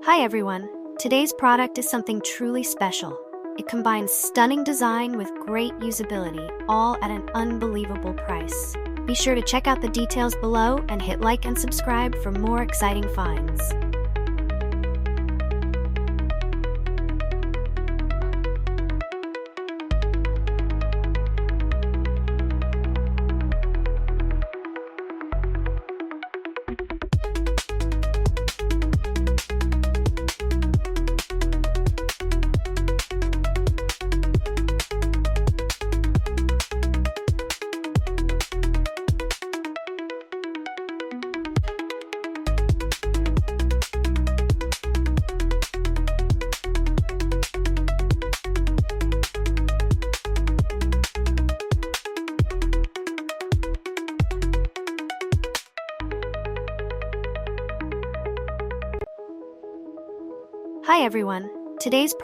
Hi everyone, today's product is something truly special. It combines stunning design with great usability, all at an unbelievable price. Be sure to check out the details below and hit like and subscribe for more exciting finds. Hi everyone, today's